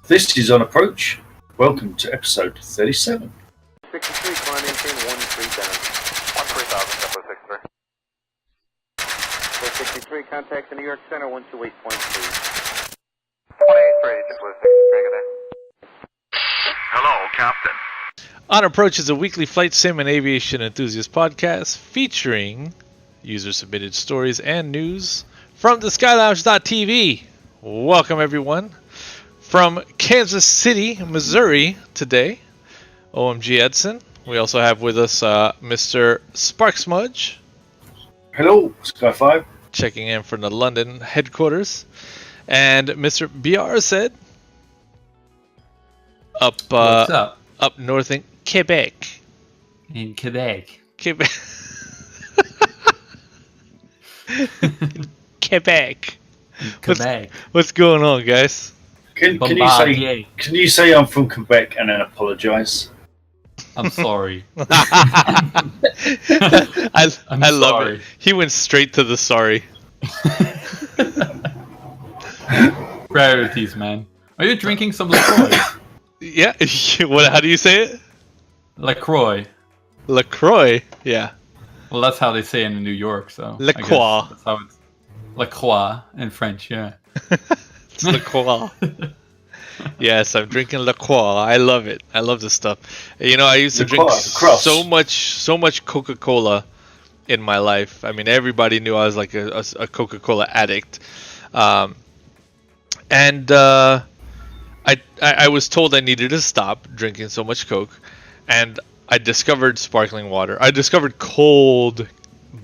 This is On Approach. Welcome to episode 37. 63, climb maintain 13 down. 13,000, Tempo 63. 463, contact the New York Center 128.3. 2830, Tempo 63, good day. Hello, Captain. On Approach is a weekly flight sim and aviation enthusiast podcast featuring user-submitted stories and news from the skylounge.tv. Welcome, everyone. From Kansas City, Missouri, today, OMGEDSON. We also have with us Mr. Sparksmudge. Hello, Sky 5. Checking in from the London headquarters. And Mr. Biarzed. What's up? Up north in Quebec. In Quebec. Quebec. Quebec. Quebec. What's going on, guys? Can you say I'm from Quebec and then apologise? I'm sorry. I love sorry. it. He went straight to the sorry. Priorities, man. Are you drinking some LaCroix? Yeah. What? How do you say it? LaCroix. LaCroix. Yeah. Well, that's how they say it in New York, so. LaCroix. That's how it's LaCroix in French, yeah. It's LaCroix. Yes, I'm drinking LaCroix. I love it. I love this stuff. You know, I used to drink so much Coca-Cola in my life. I mean, everybody knew I was like a Coca-Cola addict. I was told I needed to stop drinking so much Coke, and I discovered sparkling water. I discovered cold,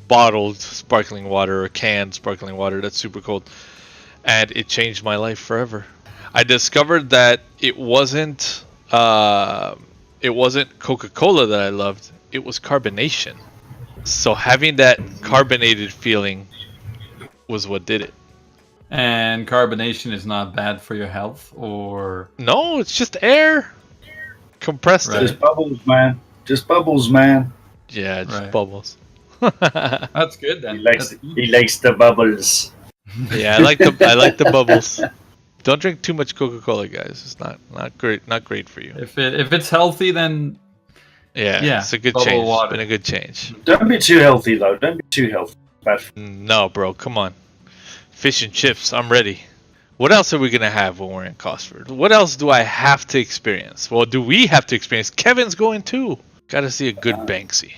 bottled sparkling water or canned sparkling water that's super cold, and it changed my life forever. I discovered that it wasn't Coca-Cola that I loved. It was carbonation. So having that carbonated feeling was what did it. And carbonation is not bad for your health, or? No, it's just air. Compressed air. Just bubbles, man. Just bubbles, man. Yeah, just Right. bubbles. That's good then. He likes the bubbles. Yeah, I like the bubbles. Don't drink too much Coca-Cola, guys. It's not great for you. If it's healthy, then Yeah, it's a good bubble change. water. It's been a good change. Don't be too healthy, though. Don't be too healthy. Bad for No, bro, come on. Fish and chips, I'm ready. What else are we going to have when we're in Cosford? What else do I have to experience? Well, do we have to experience? Kevin's going too. Got to see a good Banksy.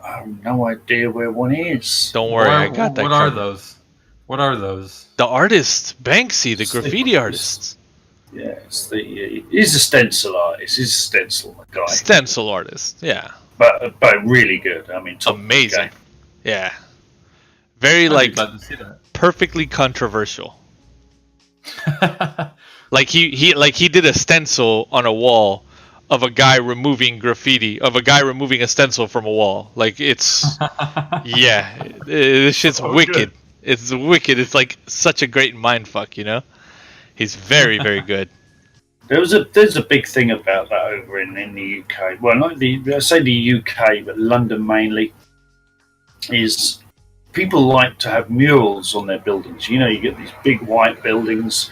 I have no idea where one is. Don't worry, I got that. What are those? What are those? The artist, Banksy, the graffiti artist. Yeah, he's a stencil artist. He's a stencil guy. Stencil artist, yeah. But really good. I mean, top Amazing. game. Yeah. Very, I'd be like, glad to see that. perfectly controversial. Like he did a stencil on a wall of a guy removing graffiti, of a guy removing a stencil from a wall. Like, it's yeah, this shit's wicked. Good. It's wicked. It's like such a great mindfuck, you know? He's very, very good. There's a big thing about that over in the UK. Well, not I say the UK, but London mainly. Is people like to have murals on their buildings. You know, you get these big white buildings,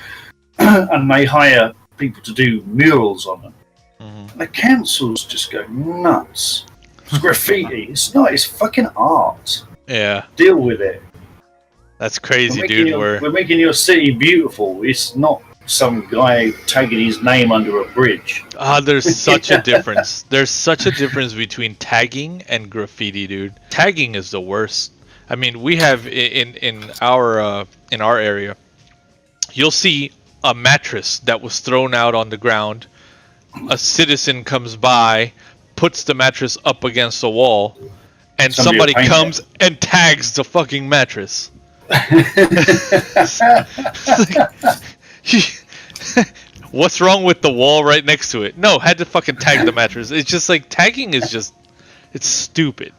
and they hire people to do murals on them. Mm-hmm. The councils just go nuts. It's graffiti. It's not. It's fucking art. Yeah. Deal with it. That's crazy, dude. We're making your city beautiful. It's not some guy tagging his name under a bridge. There's such a difference. There's such a difference between tagging and graffiti, dude. Tagging is the worst. I mean, we have in our area, you'll see a mattress that was thrown out on the ground. A citizen comes by, puts the mattress up against the wall, and somebody comes and tags the fucking mattress. What's wrong with the wall right next to it? No, had to fucking tag the mattress. It's just like tagging is just, it's stupid.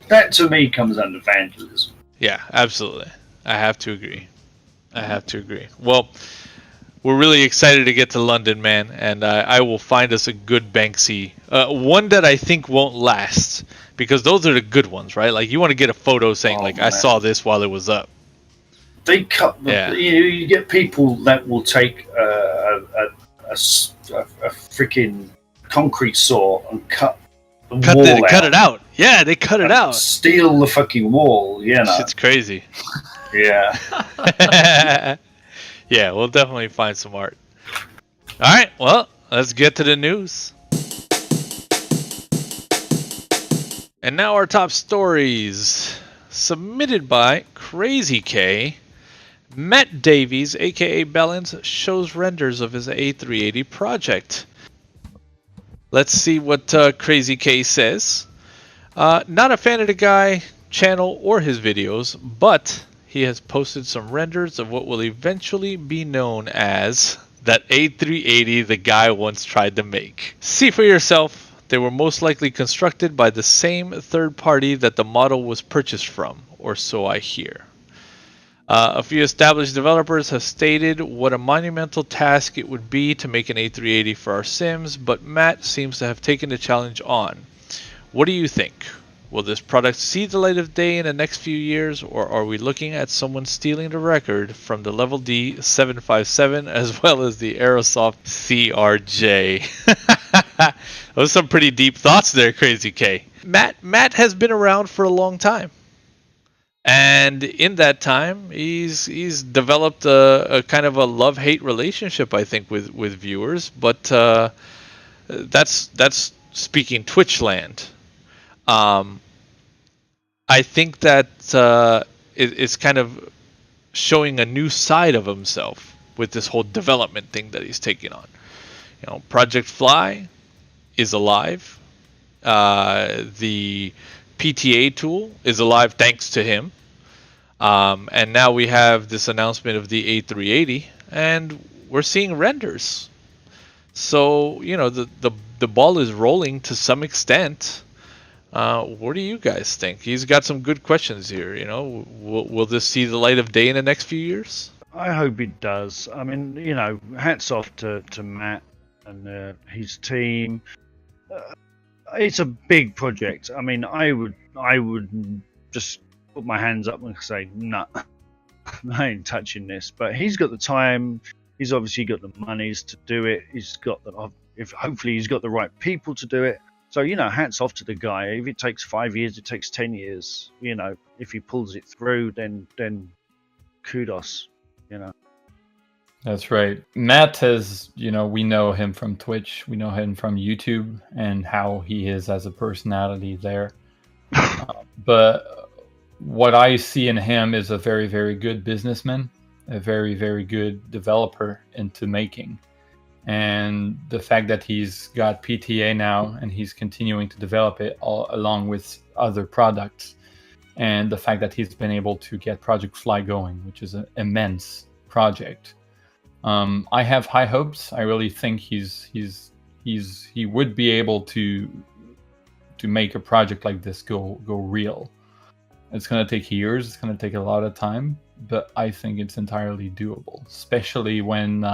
That to me comes under vandalism. Yeah, absolutely. I have to agree. Well, we're really excited to get to London, man, and I will find us a good Banksy. One that I think won't last, because those are the good ones, right? Like, you want to get a photo saying, I saw this while it was up. They cut the. Yeah. You get people that will take a freaking concrete saw and cut the wall out. Cut it out. Yeah, they cut it out. Steal the fucking wall. You know. Shit's crazy. Yeah. Yeah, we'll definitely find some art. All right, well, let's get to the news. And now our top stories, submitted by Crazy K. Matt Davies, aka Bellins, shows renders of his A380 project. Let's see what Crazy K says. Not a fan of the guy, channel, or his videos, but he has posted some renders of what will eventually be known as that A380 the guy once tried to make. See for yourself. They were most likely constructed by the same third party that the model was purchased from, or so I hear. A few established developers have stated what a monumental task it would be to make an A380 for our Sims, but Matt seems to have taken the challenge on. What do you think? Will this product see the light of day in the next few years, or are we looking at someone stealing the record from the Level D 757 as well as the Aerosoft CRJ? Those are some pretty deep thoughts there, Crazy K. Matt has been around for a long time. And in that time, he's developed a kind of a love-hate relationship, I think, with viewers. But that's speaking Twitch land. I think that it's kind of showing a new side of himself with this whole development thing that he's taking on. You know, Project Fly is alive. The PTA tool is alive thanks to him. And now we have this announcement of the A380, and we're seeing renders. So, you know, the ball is rolling to some extent. What do you guys think? He's got some good questions here. You know, will this see the light of day in the next few years? I hope it does. I mean, you know, hats off to Matt and his team. It's a big project. I mean, I would just put my hands up and say, no, I ain't touching this. But he's got the time. He's obviously got the monies to do it. Hopefully he's got the right people to do it. So, you know, hats off to the guy. If it takes 5 years, it takes 10 years. You know, if he pulls it through, then kudos, you know. That's right. Matt has, you know, we know him from Twitch. We know him from YouTube and how he is as a personality there. But what I see in him is a very, very good businessman, a very, very good developer into making. And the fact that he's got PTA now and he's continuing to develop it all along with other products, and the fact that he's been able to get Project Fly going, which is an immense project. I have high hopes. I really think he would be able to make a project like this go real. It's going to take years. It's going to take a lot of time, but I think it's entirely doable, especially when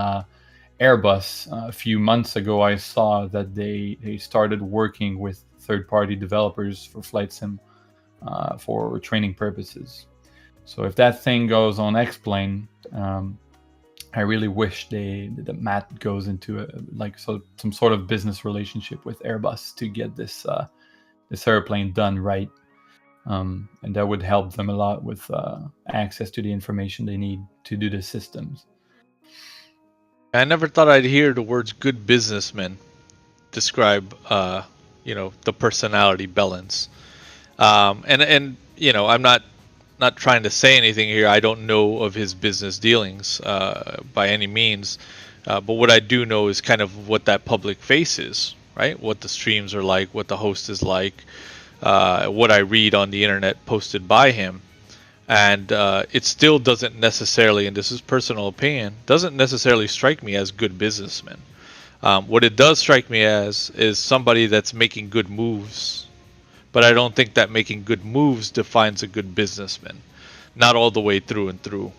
Airbus, a few months ago, I saw that they started working with third-party developers for FlightSim for training purposes. So if that thing goes on X-Plane, I really wish that Matt goes into some sort of business relationship with Airbus to get this airplane done right, and that would help them a lot with access to the information they need to do the systems. I never thought I'd hear the words "good businessman" describe, you know, the personality Bellins. And you know, I'm not trying to say anything here. I don't know of his business dealings by any means, but what I do know is kind of what that public face is, right? What the streams are like, what the host is like, what I read on the internet posted by him. And it still doesn't necessarily, and this is personal opinion, doesn't necessarily strike me as good businessman. What it does strike me as is somebody that's making good moves, but I don't think that making good moves defines a good businessman, not all the way through and through.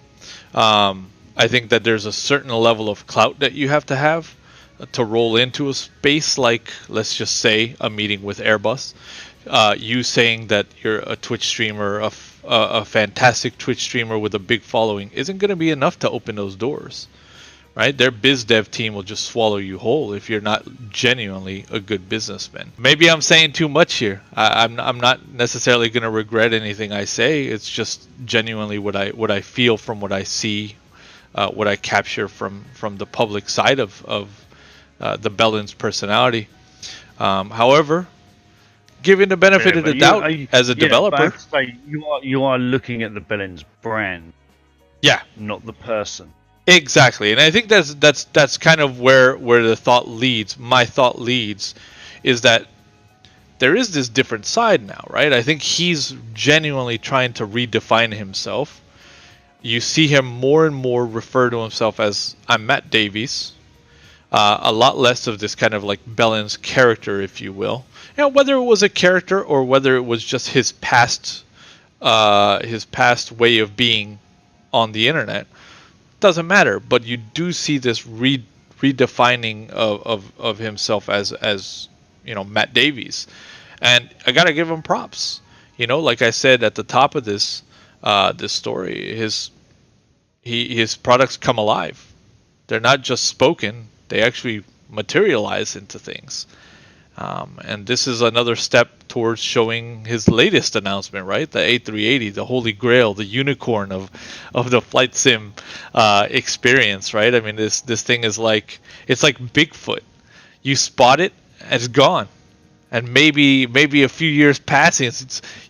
I think that there's a certain level of clout that you have to roll into a space like, let's just say, a meeting with Airbus. You saying that you're a Twitch streamer, a fantastic Twitch streamer with a big following isn't going to be enough to open those doors, right? Their biz dev team will just swallow you whole if you're not genuinely a good businessman. Maybe I'm saying too much here. I'm not necessarily going to regret anything I say. It's just genuinely what I feel from what I see, what I capture from the public side of the Bellins personality. However, given the benefit of the doubt as a developer, but I have to say, you are looking at the Bellins brand, yeah, not the person. Exactly, and I think that's kind of where the thought leads. My thought leads is that there is this different side now, right? I think he's genuinely trying to redefine himself. You see him more and more refer to himself as "I'm Matt Davies," a lot less of this kind of like Bellins character, if you will. You know, whether it was a character or whether it was just his past way of being on the internet. Doesn't matter, but you do see this redefining of himself as you know, Matt Davies, and I gotta give him props. You know, like I said at the top of this story, his products come alive. They're not just spoken; they actually materialize into things. And this is another step towards showing his latest announcement, right? The A380, the holy grail, the unicorn of the flight sim experience, right? I mean, this thing is like, it's like Bigfoot. You spot it, and it's gone. And maybe a few years passing,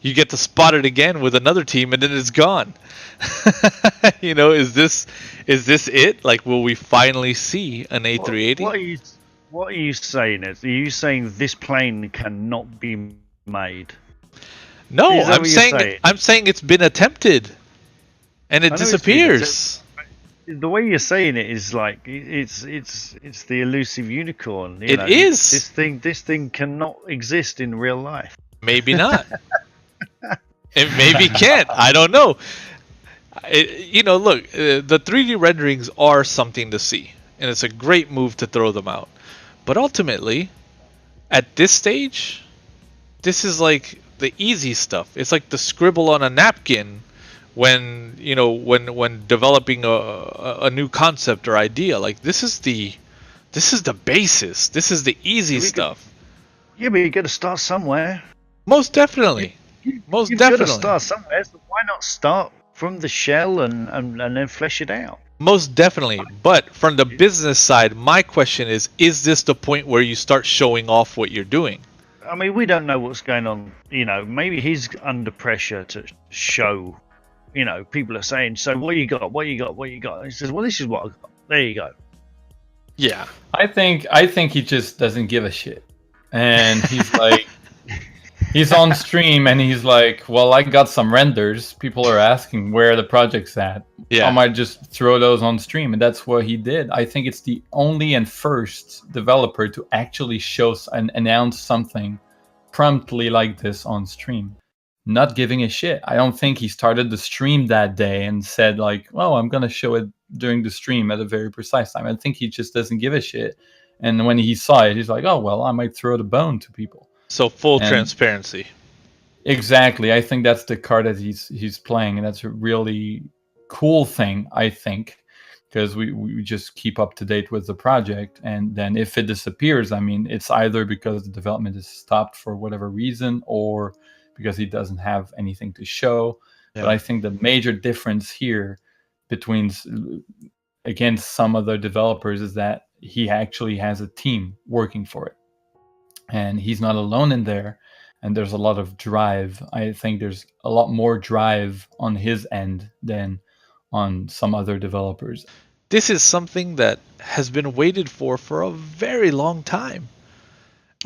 you get to spot it again with another team, and then it's gone. You know, is this it? Like, will we finally see an A380? What are you saying? Are you saying this plane cannot be made? No, I'm saying it's been attempted, and it disappears. The way you're saying it is like it's the elusive unicorn. It is. This thing cannot exist in real life. Maybe not. It maybe can't. I don't know. You know, look, the 3D renderings are something to see, and it's a great move to throw them out. But ultimately, at this stage, this is like the easy stuff. It's like the scribble on a napkin when, you know, when developing a new concept or idea. Like, this is the basis. This is the easy stuff. Yeah, but you got to start somewhere. Most definitely. You've got to start somewhere. So why not start from the shell and then flesh it out? Most definitely. But from the business side, my question is this the point where you start showing off what you're doing? I mean, we don't know what's going on. You know, maybe he's under pressure to show. You know, people are saying, so what you got? What you got? What you got? And he says, well, this is what I got. There you go. Yeah. I think he just doesn't give a shit. And he's like, he's on stream and he's like, well, I got some renders. People are asking where the project's at. Yeah. I might just throw those on stream. And that's what he did. I think it's the only and first developer to actually show and announce something promptly like this on stream. Not giving a shit. I don't think he started the stream that day and said like, oh, I'm going to show it during the stream at a very precise time. I think he just doesn't give a shit. And when he saw it, he's like, oh, well, I might throw the bone to people. So full transparency. Exactly. I think that's the card that he's playing. And that's a really cool thing, I think, because we just keep up to date with the project. And then if it disappears, I mean, it's either because the development is stopped for whatever reason or because he doesn't have anything to show. Yeah. But I think the major difference here between against some other developers is that he actually has a team working for it. And he's not alone in there. And there's a lot of drive. I think there's a lot more drive on his end than on some other developers. This is something that has been waited for a very long time.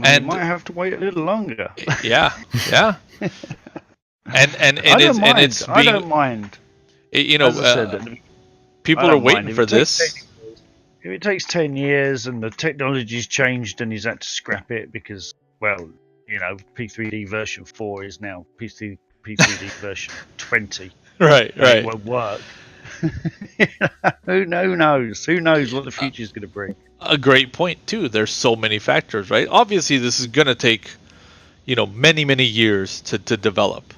And you might have to wait a little longer. Yeah. and I don't mind. You know, people are waiting for this. If it takes 10 years and the technology's changed and he's had to scrap it because, well, you know, P3D version 4 is now P3D version 20. Right. It won't work. Who knows? Who knows what the future's going to bring? A great point too. There's so many factors, right? Obviously, this is going to take, you know, many years to develop.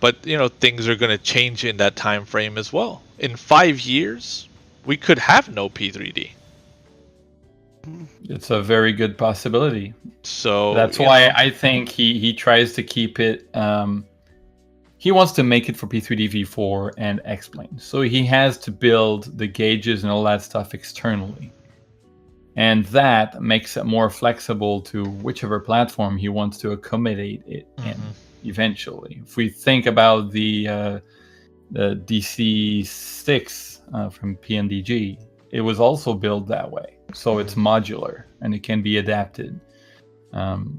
But things are going to change in that time frame as well. In 5 years, we could have no P3D. It's a very good possibility. So that's why I think he tries to keep it. He wants to make it for P3D V4 and X-Plane. So he has to build the gauges and all that stuff externally. And that makes it more flexible to whichever platform he wants to accommodate it in eventually. If we think about the DC-6 from PNDG, it was also built that way. So it's modular and it can be adapted.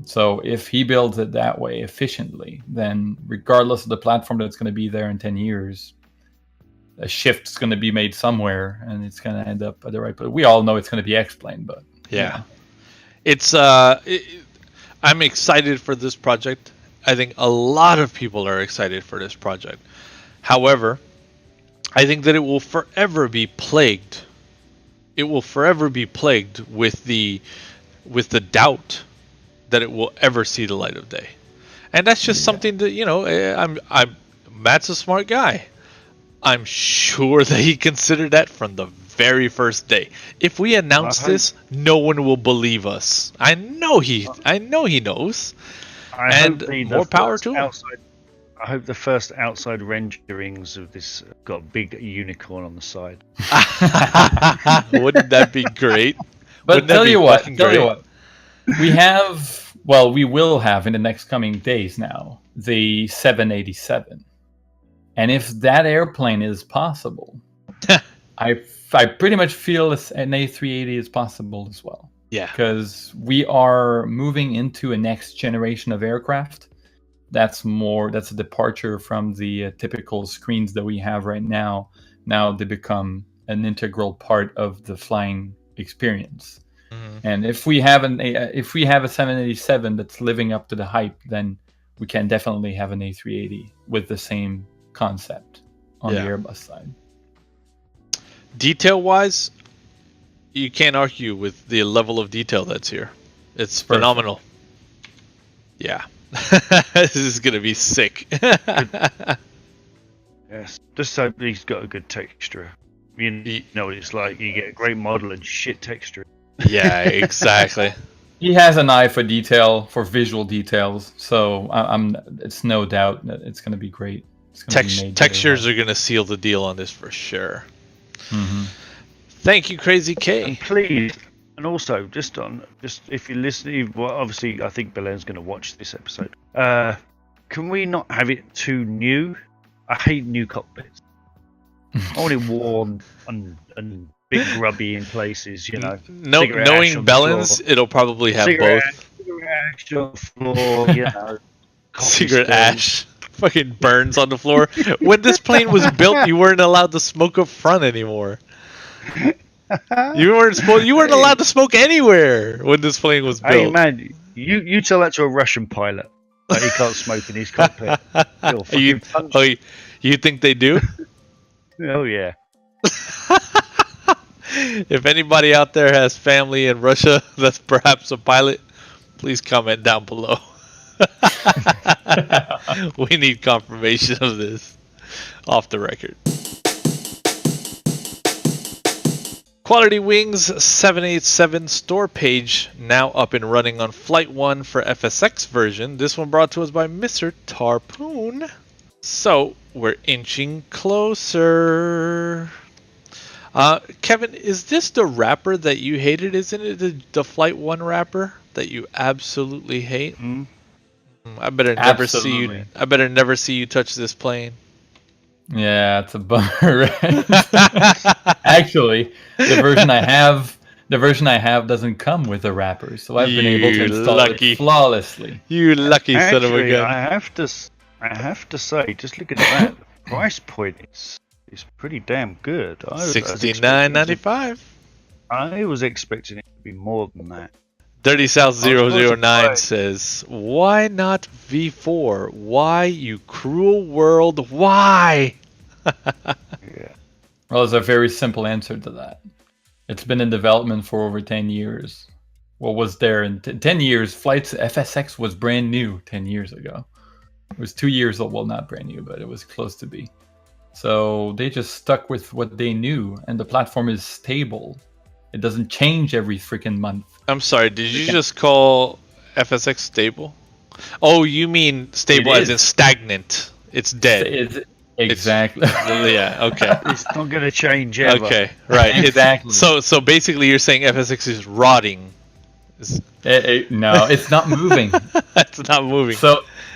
So if he builds it that way efficiently, then regardless of the platform that's going to be there in 10 years, a shift's going to be made somewhere and it's going to end up at the right place. We all know it's going to be X-Plane, but yeah. It's I'm excited for this project. I think a lot of people are excited for this project. However, I think that it will forever be plagued. It will forever be plagued with the doubt that it will ever see the light of day. And that's just something that, Matt's a smart guy. I'm sure that he considered that from the very first day. If we announce this, no one will believe us. I know he knows. And more power to him. I hope the first outside renderings of this got a big unicorn on the side. Wouldn't that be great? But tell you what, we will have in the next coming days now the 787. And if that airplane is possible, I pretty much feel an A380 is possible as well. Yeah. Because we are moving into a next generation of aircraft. That's a departure from the typical screens that we have right now. Now they become an integral part of the flying experience. And if we have a 787 that's living up to the hype, then we can definitely have an A380 with the same concept on the Airbus side. Detail-wise, you can't argue with the level of detail that's here. It's phenomenal. Yeah. This is going to be sick. Yes. Just so he's got a good texture. You know what it's like. You get a great model and shit texture. Yeah, exactly. He has an eye for detail, for visual details. So it's no doubt that it's going to be great. Textures are going to seal the deal on this for sure. Thank you, Crazy K. And please, and also just if you're listening, well, obviously I think Belen's going to watch this episode. Can we not have it too new? I hate new cockpits. I want it warm and bit grubby in places, Knowing Bellens, it'll probably have both. Cigarette ash on the floor, Cigarette ash. Fucking burns on the floor. When this plane was built, you weren't allowed to smoke up front anymore. You weren't allowed to smoke anywhere when this plane was built. Hey man, you tell that to a Russian pilot that he can't smoke in his cockpit. You think they do? Oh yeah. If anybody out there has family in Russia that's perhaps a pilot, please comment down below. We need confirmation of this off the record. Quality Wings 787 store page now up and running on Flight 1 for FSX version. This one brought to us by Mr. Tarpoon. So we're inching closer. Kevin, is this the wrapper that you hated? Isn't it the Flight 1 wrapper that you absolutely hate? I better never see you. I better never see you touch this plane. Yeah, it's a bummer. Actually, the version I have doesn't come with a wrapper, so I've been able to install it flawlessly. You lucky son of a gun! I have to say, just look at that. The price point is pretty damn good. $69.95. I was expecting it to be more than that. Dirty South 009 says, "Why not V4? Why, you cruel world? Why?" Yeah. Well, there's a very simple answer to that. It's been in development for over 10 years. What was there in 10 years? FSX was brand new 10 years ago. It was 2 years old. Well, not brand new, but it was close to be. So they just stuck with what they knew, and the platform is stable. It doesn't change every freaking month. I'm sorry, did you just call FSX stable? Oh, you mean stable as in stagnant. It's dead. Exactly. Yeah, okay. It's not going to change ever. Okay, right. Exactly. So basically you're saying FSX is rotting. No, it's not moving. It's not moving.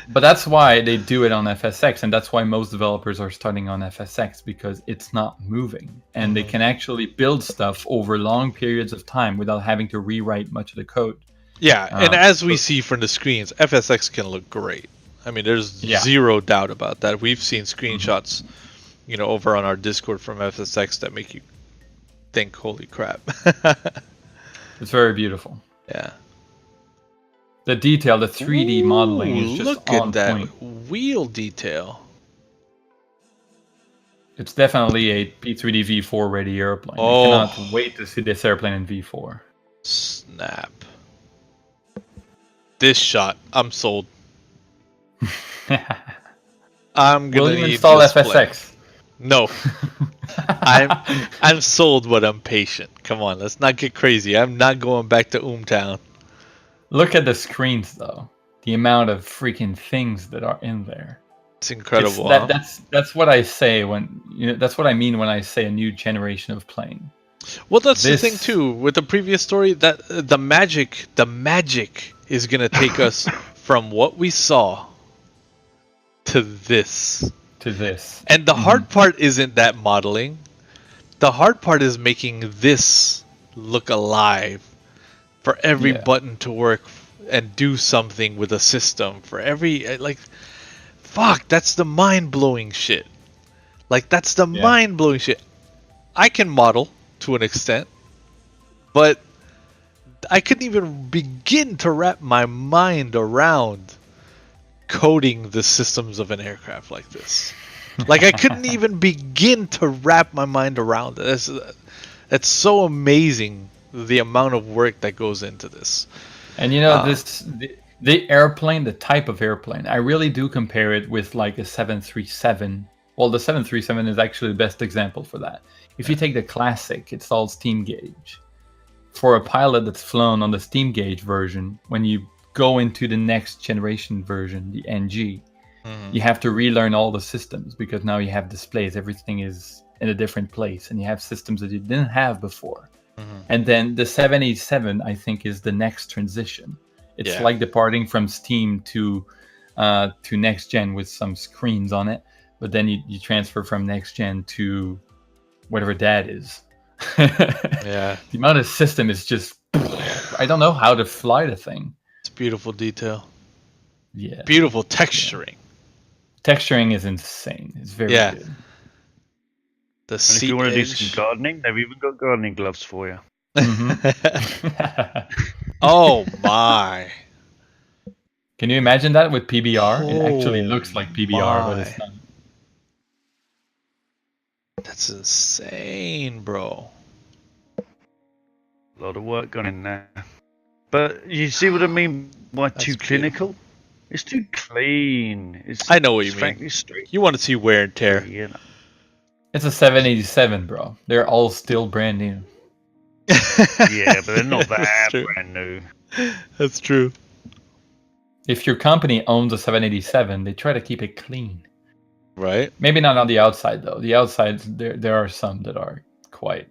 But that's why they do it on FSX, and that's why most developers are starting on FSX, because it's not moving, and they can actually build stuff over long periods of time without having to rewrite much of the code. Yeah, and as we see from the screens, FSX can look great. I mean, there's zero doubt about that. We've seen screenshots, over on our Discord from FSX that make you think, holy crap. It's very beautiful. Yeah. The detail, the 3D modeling is just look on at that point. wheel detail. It's definitely a P3D V4 ready airplane. Oh. I cannot wait to see this airplane in V4. Snap. This shot, I'm sold. I'm gonna Will you install FSX? No. I'm sold, but I'm patient. Come on, let's not get crazy. I'm not going back to Town. Look at the screens, though. The amount of freaking things that are in there. It's incredible. That's what I say when that's what I mean when I say a new generation of plane. Well, that's the thing too. With the previous story, that the magic is gonna take us from what we saw to this. And the hard part isn't that modeling. The hard part is making this look alive. For every button to work and do something with a system. For every fuck, that's the mind-blowing shit. That's the mind-blowing shit. I can model to an extent, but I couldn't even begin to wrap my mind around coding the systems of an aircraft like this. I couldn't even begin to wrap my mind around it. That's so amazing, the amount of work that goes into this. And the airplane, the type of airplane, I really do compare it with a 737. Well, the 737 is actually the best example for that. If you take the classic, it's all steam gauge. For a pilot that's flown on the steam gauge version, when you go into the next generation version, the NG, you have to relearn all the systems, because now you have displays, everything is in a different place, and you have systems that you didn't have before. And then the 787, I think, is the next transition. It's like departing from Steam to next gen with some screens on it, but then you transfer from next gen to whatever that is. The amount of system is just, I don't know how to fly the thing. It's beautiful detail. Yeah. Beautiful texturing. Texturing is insane. It's very good. And if you want to do some gardening, they've even got gardening gloves for you. Oh my! Can you imagine that with PBR? It actually looks like PBR, but it's not. That's insane, bro. A lot of work gone in there. But you see what I mean by too clinical? It's too clean. I know what you mean. You want to see wear and tear. It's a 787, bro. They're all still brand new. Yeah, but they're not that brand new. That's true. If your company owns a 787, they try to keep it clean. Right. Maybe not on the outside, though. The outside, there are some that are quite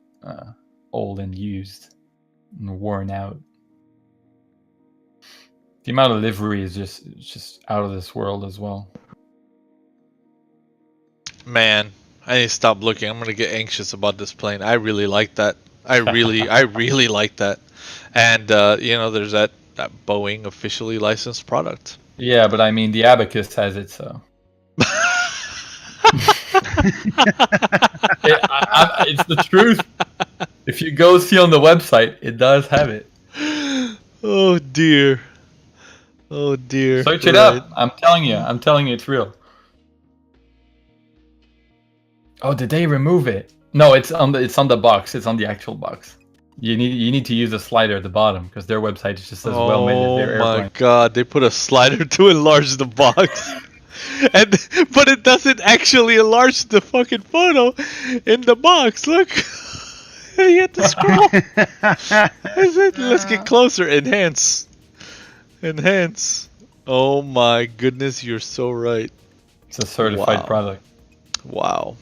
old and used and worn out. The amount of livery is just out of this world as well. Man, I need to stop looking. I'm gonna get anxious about this plane. I really like that. I really like that. And there's that Boeing officially licensed product. Yeah, but I mean, the Abacus has it, so. It's the truth. If you go see on the website, it does have it. Oh dear. Oh dear. Search it up. I'm telling you, it's real. Oh, did they remove it? No, it's on the box. It's on the actual box. You need to use a slider at the bottom because their website is just as well made as their airplane. Oh my god, they put a slider to enlarge the box. But it doesn't actually enlarge the fucking photo in the box. Look, you have to scroll. Let's get closer. Enhance. Oh my goodness, you're so right. It's a certified product. Wow.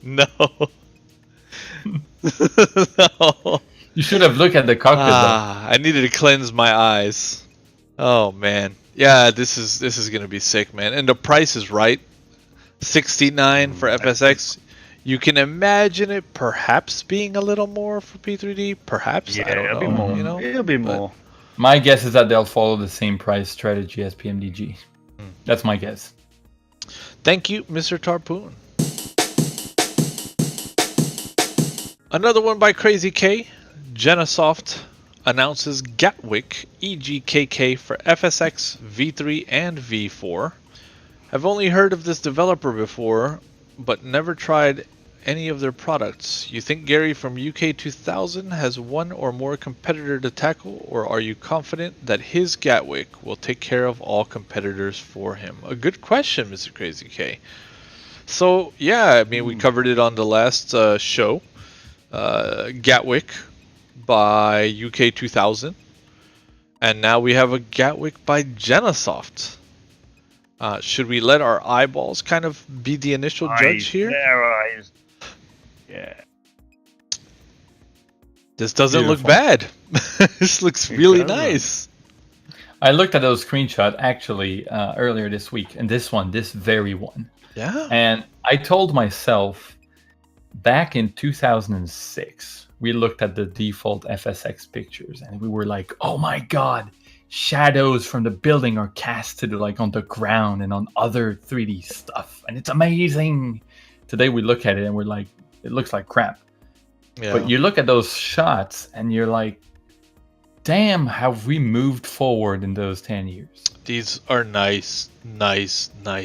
No. No. You should have looked at the cockpit. I needed to cleanse my eyes. Oh man. Yeah, this is gonna be sick, man. And the price is right. $69 for FSX. You can imagine it perhaps being a little more for P3D. Perhaps. Yeah, I don't it'll know. be more. You know? It'll be more. My guess is that they'll follow the same price strategy as PMDG. That's my guess. Thank you, Mr. Tarpoon. Another one by Crazy K. Jennasoft announces Gatwick EGKK for FSX V3 and V4. I've only heard of this developer before, but never tried any of their products. You think Gary from UK 2000 has one or more competitor to tackle, or are you confident that his Gatwick will take care of all competitors for him? A good question, Mr. Crazy K. So yeah, I mean, we covered it on the last show. Gatwick by UK 2000, and now we have a Gatwick by Jennasoft. Should we let our eyeballs kind of be the initial judge here? Their eyes. Yeah. This doesn't Beautiful. look bad. This looks really nice. I looked at those screenshots actually earlier this week, and this very one. Yeah. And I told myself back in 2006, we looked at the default FSX pictures, and we were like, "Oh my god, shadows from the building are casted like on the ground and on other 3D stuff, and it's amazing." Today we look at it and we're like, it looks like crap. Yeah. But you look at those shots and you're like, damn, have we moved forward in those 10 years? These are nice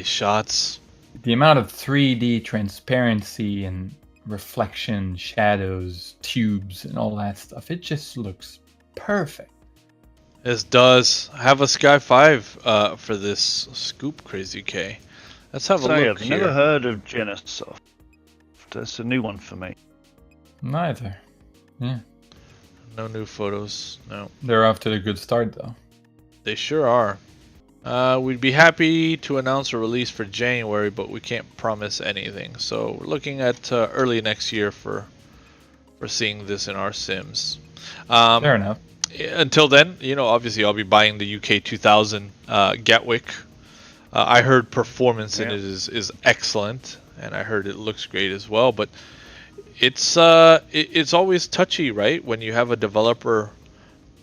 shots. The amount of 3D transparency and reflection, shadows, tubes, and all that stuff, it just looks perfect. This does have a Sky 5 for this scoop, Crazy K. Let's have a look I've here. never heard of Jennasoft. That's a new one for me. Neither. Yeah. No new photos. No. They're off to a good start, though. They sure are. We'd be happy to announce a release for January, but we can't promise anything. So we're looking at early next year for seeing this in our sims. Fair enough. Until then, you know, obviously I'll be buying the UK 2000 Gatwick. I heard performance in it is excellent, and I heard it looks great as well. But it's always touchy, right? When you have a developer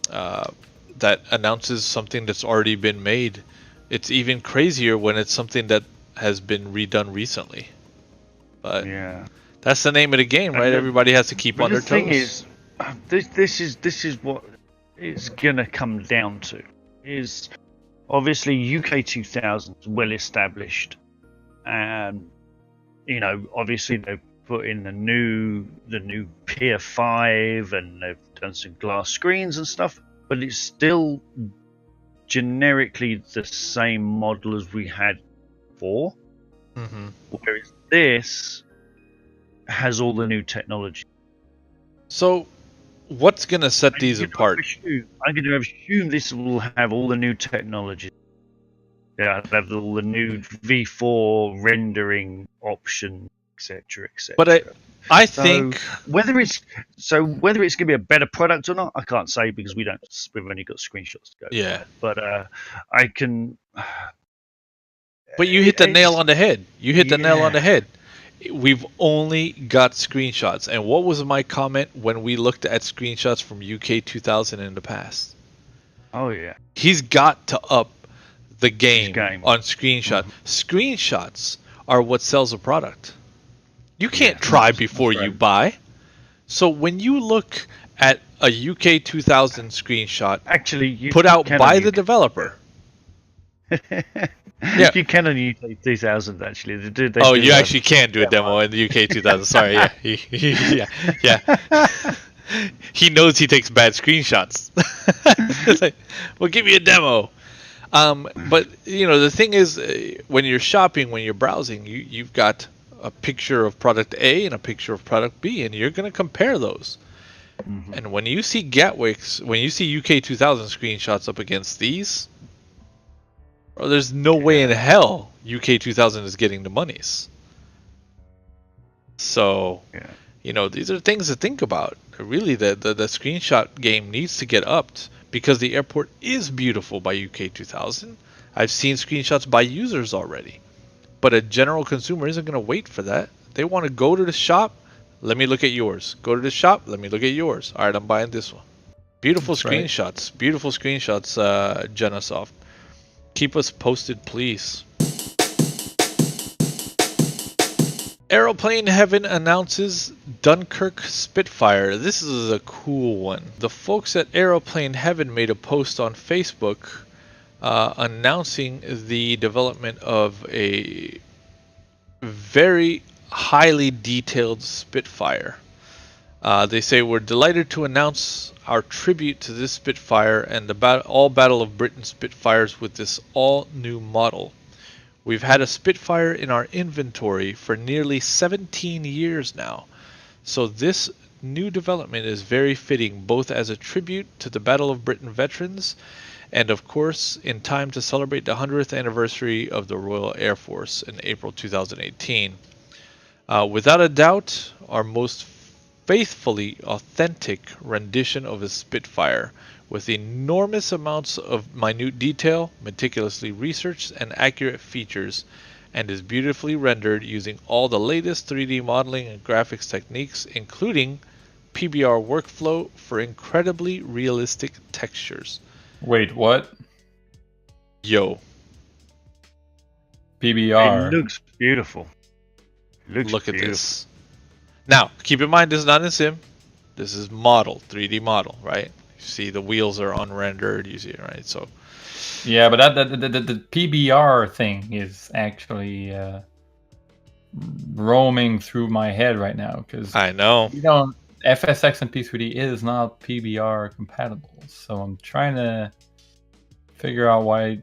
that announces something that's already been made. It's even crazier when it's something that has been redone recently. But yeah, that's the name of the game, right? Everybody has to keep on their toes. The thing is, this is what it's gonna come down to. Is obviously UK 2000 is well established, and you know, obviously they've put in the new Pier 5, and they've done some glass screens and stuff, but it's still generically the same model as we had before. Mm-hmm. Whereas this has all the new technology. So, what's going to set these apart? I'm going to assume this will have all the new technology. Yeah, have all the new V4 rendering options, etc., etc. But I think whether it's going to be a better product or not, I can't say because we've only got screenshots to go. Yeah. But I can. But you hit the nail on the head. You hit the nail on the head. We've only got screenshots. And what was my comment when we looked at screenshots from UK 2000 in the past? Oh yeah. He's got to up the game on screenshot. Mm-hmm. Screenshots are what sells a product. You can't try before you buy. So when you look at a UK 2000 screenshot, actually put out by the developer. Yeah, you can on UK 2000 actually. They you actually can do a demo in the UK 2000. Sorry, yeah. He knows he takes bad screenshots. It's like, well, give me a demo. But you know, the thing is, when you're shopping, when you're browsing, you've got a picture of product A and a picture of product B, and you're going to compare those. Mhm. And when you see Gatwick's, when you see UK 2000 screenshots up against these, bro, there's no way in hell UK 2000 is getting the monies. So, you know, these are things to think about. Really, the screenshot game needs to get upped because the airport is beautiful by UK 2000. I've seen screenshots by users already. But a general consumer isn't going to wait for that. They want to go to the shop. Let me look at yours. Go to the shop. Let me look at yours. All right, I'm buying this one. Beautiful screenshots. Beautiful screenshots, Jennasoft. Keep us posted, please. Aeroplane Heaven announces Dunkirk Spitfire. This is a cool one. The folks at Aeroplane Heaven made a post on Facebook announcing the development of a very highly detailed Spitfire. They say, we're delighted to announce our tribute to this Spitfire and the all Battle of Britain Spitfires with this all-new model. We've had a Spitfire in our inventory for nearly 17 years now, so this new development is very fitting both as a tribute to the Battle of Britain veterans and of course in time to celebrate the 100th anniversary of the Royal Air Force in April 2018. Without a doubt, our most faithfully authentic rendition of a Spitfire with enormous amounts of minute detail, meticulously researched and accurate features, and is beautifully rendered using all the latest 3D modeling and graphics techniques, including PBR workflow for incredibly realistic textures. Wait, what? Yo. PBR. It looks beautiful. Look at this. Now, keep in mind, this is not in sim. This is model, 3D model, right? You see the wheels are unrendered. You see it, right? So, yeah, but the PBR thing is actually roaming through my head right now because I know. You know, FSX and P3D is not PBR compatible, so I'm trying to figure out why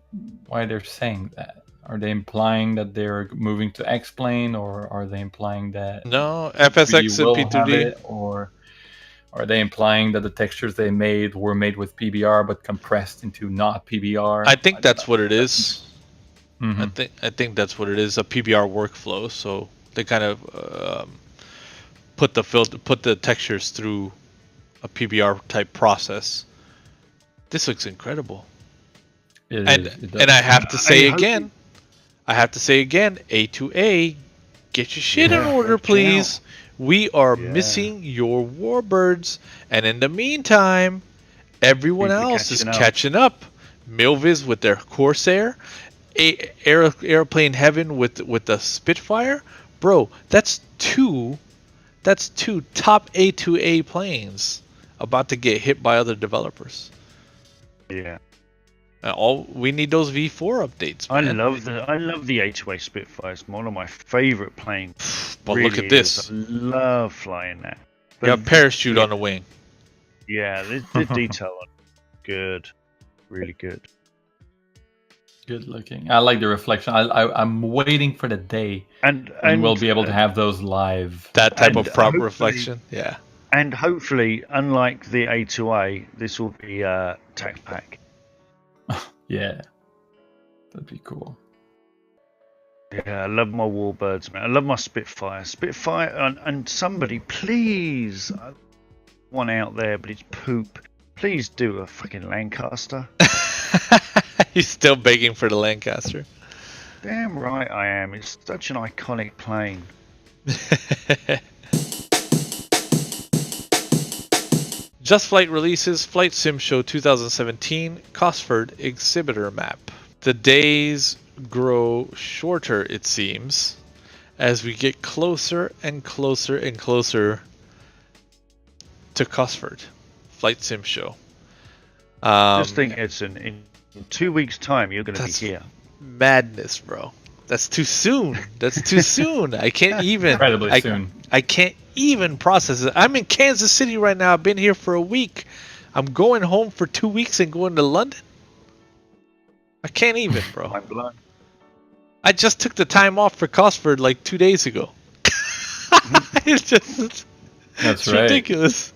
they're saying that. Are they implying that they're moving to X-Plane, or are they implying that no FSX and P2D, or are they implying that the textures they made were made with PBR but compressed into not PBR? I think that's what it is. Mm-hmm. I think that's what it is. A PBR workflow. So they kind of put the textures through a PBR type process. This looks incredible. And I have to say again, A2A, get your shit in order, please. We are missing your warbirds, and in the meantime, everyone else is catching up. Milviz with their Corsair, Aeroplane Heaven with the Spitfire, bro. That's two top A2A planes about to get hit by other developers. Yeah. We need those V4 updates, man. I love the A2A Spitfire. It's one of my favorite planes. But really look at this. I love flying that. You got a parachute on the wing. Yeah, the detail on it. Good. Really good. Good looking. I like the reflection. I'm waiting for the day and we'll be able to have those live. That type of prop reflection. Yeah. And hopefully, unlike the A2A, this will be tac pack. Yeah, that'd be cool. Yeah, I love my warbirds, man. I love my Spitfire. And somebody, please, one out there, but it's poop. Please do a fucking Lancaster. He's still begging for the Lancaster. Damn right I am. It's such an iconic plane. Just Flight releases FlightSimShow 2017 Cosford exhibitor map. The days grow shorter, it seems, as we get closer and closer and closer to Cosford FlightSimShow. Just think, Edson, in 2 weeks' time, you're going to be here. Madness, bro. That's too soon. That's too soon. I can't even. Incredibly soon. I can't even process it. I'm in Kansas City right now. I've been here for a week. I'm going home for 2 weeks and going to London. I can't even, bro. I'm blown. I just took the time off for Cosford like 2 days ago. It's just That's it's right. ridiculous.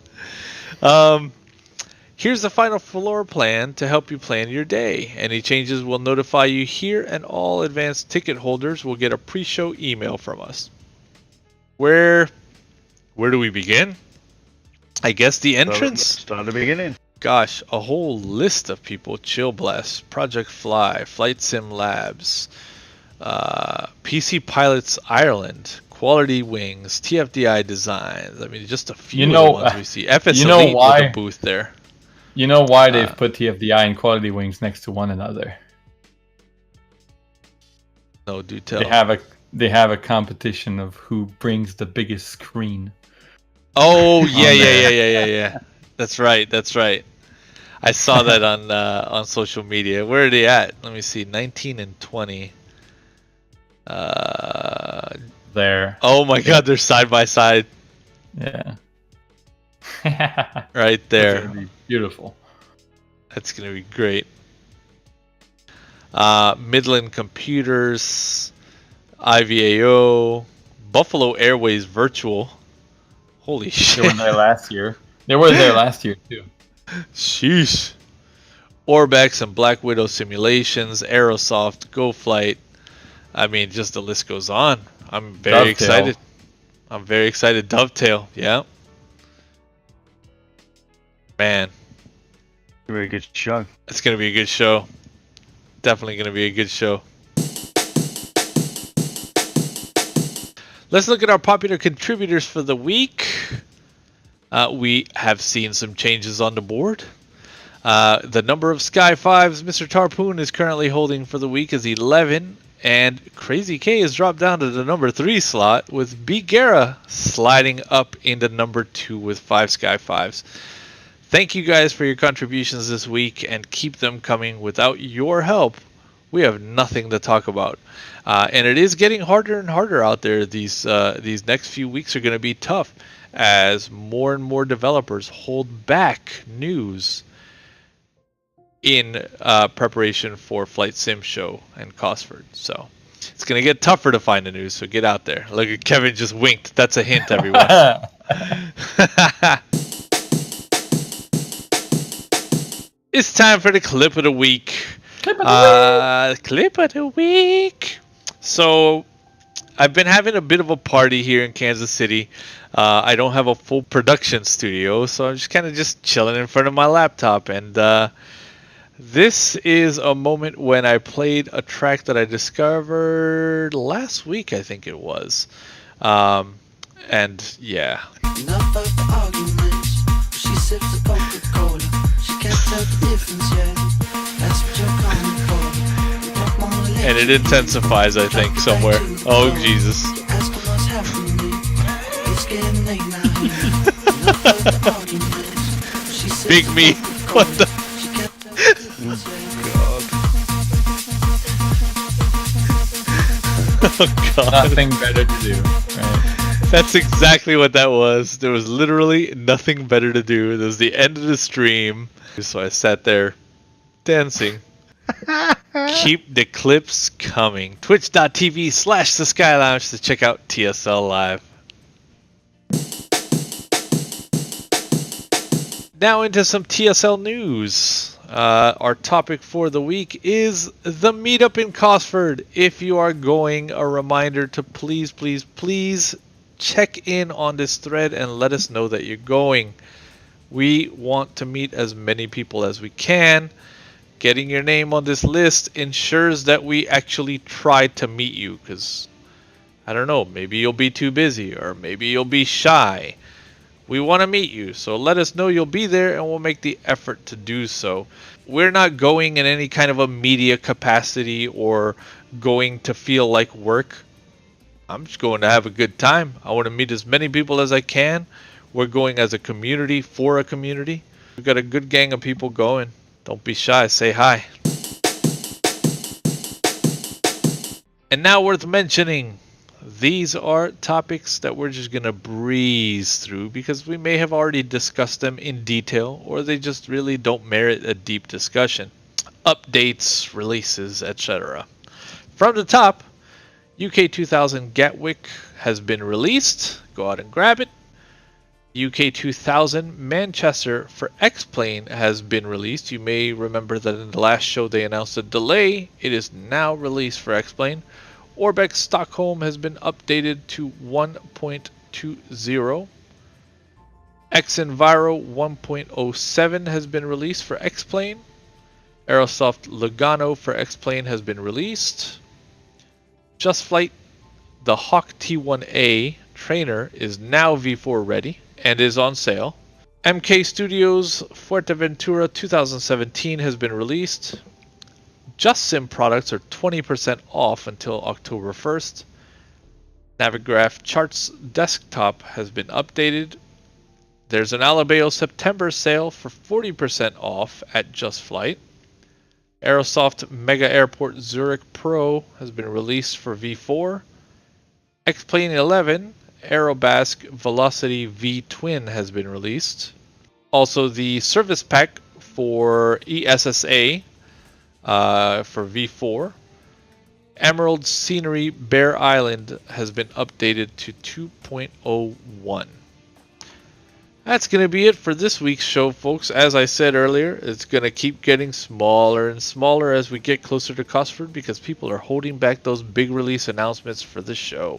Here's the final floor plan to help you plan your day. Any changes will notify you here, and all advanced ticket holders will get a pre-show email from us. Where do we begin? I guess the entrance. Start at the beginning. Gosh, a whole list of people. Chill Blast, Project Fly, Flight Sim Labs, PC Pilots Ireland, Quality Wings, TFDI Designs. I mean, just a few of the ones we see. FS Elite with a booth there. You know why they've put TFDI and Quality Wings next to one another? No, do tell. They have a competition of who brings the biggest screen. Oh yeah. That's right. I saw that on social media. Where are they at? Let me see. 19 and 20. There. Oh my God, they're side by side. Yeah. Right there. That's gonna be beautiful. That's gonna be great. Midland Computers, IVAO, Buffalo Airways Virtual. Holy shit! They were there last year. They were there last year too. Sheesh. Orbex and Black Widow Simulations, Aerosoft, GoFlight. I mean, just the list goes on. I'm very excited. I'm very excited. Dovetail, yeah. Man. Very good show. It's going to be a good show. Definitely going to be a good show. Let's look at our popular contributors for the week. We have seen some changes on the board. The number of Sky 5s Mr. Tarpoon is currently holding for the week is 11. And Crazy K has dropped down to the number 3 slot, with B. Guerra sliding up into number 2 with 5 Sky 5s. Thank you guys for your contributions this week, and keep them coming. Without your help, we have nothing to talk about. And it is getting harder and harder out there. These next few weeks are going to be tough as more and more developers hold back news in preparation for Flight Sim Show and Cosford. So it's going to get tougher to find the news, so get out there. Look at Kevin just winked. That's a hint, everyone. It's time for the clip of the week. Clip of the week. So I've been having a bit of a party here in Kansas City. I don't have a full production studio, so I'm just kind of chilling in front of my laptop. And this is a moment when I played a track that I discovered last week, I think it was. And yeah. Enough of the arguments. She sips a Coca-Cola. She can't tell the difference yet. That's what you're coming for. And it intensifies, I think, somewhere. Oh, Jesus. Ask her what's happening. It's getting late now. Enough of the arguments. She sips Big a me. Coca-Cola. What the? She can't tell the difference yet. Oh, God. Nothing better to do, right? That's exactly what that was. There was literally nothing better to do. It was the end of the stream. So I sat there dancing. Keep the clips coming. Twitch.tv/The Sky Lounge to check out TSL Live. Now into some TSL news. Our topic for the week is the meetup in Cosford. If you are going, a reminder to please check in on this thread and let us know that you're going. We want to meet as many people as we can. Getting your name on this list ensures that we actually try to meet you, because I don't know, maybe you'll be too busy or maybe you'll be shy. We want to meet you, so let us know you'll be there and we'll make the effort to do so. We're not going in any kind of a media capacity or going to feel like work. I'm just going to have a good time. I want to meet as many people as I can. We're going as a community for a community. We've got a good gang of people going. Don't be shy. Say hi. And now worth mentioning, these are topics that we're just going to breeze through because we may have already discussed them in detail, or they just really don't merit a deep discussion. Updates, releases, etc. From the top, UK 2000 Gatwick has been released. Go out and grab it. UK 2000 Manchester for X-Plane has been released. You may remember that in the last show they announced a delay. It is now released for X-Plane. Orbex Stockholm has been updated to 1.20. X-Enviro 1.07 has been released for X-Plane. Aerosoft Lugano for X-Plane has been released. Just Flight, the Hawk T1A trainer is now V4 ready and is on sale. MK Studios Fuerteventura 2017 has been released. Just Sim products are 20% off until October 1st. Navigraph Charts desktop has been updated. There's an Alabeo September sale for 40% off at Just Flight. Aerosoft Mega Airport Zurich Pro has been released for V4. X-Plane 11 Aerobasque Velocity V Twin has been released. Also, the service pack for ESSA for V4. Emerald Scenery Bear Island has been updated to 2.01. That's going to be it for this week's show, folks. As I said earlier, it's going to keep getting smaller and smaller as we get closer to Cosford because people are holding back those big release announcements for the show.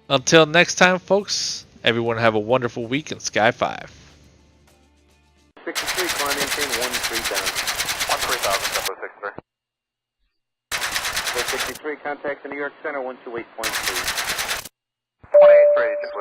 Until next time, folks, everyone have a wonderful week in Sky 5. 63, climb maintain 13 down. 13,000, Tempo 63. 63, contact the New York Center 128.3. 28 for agent,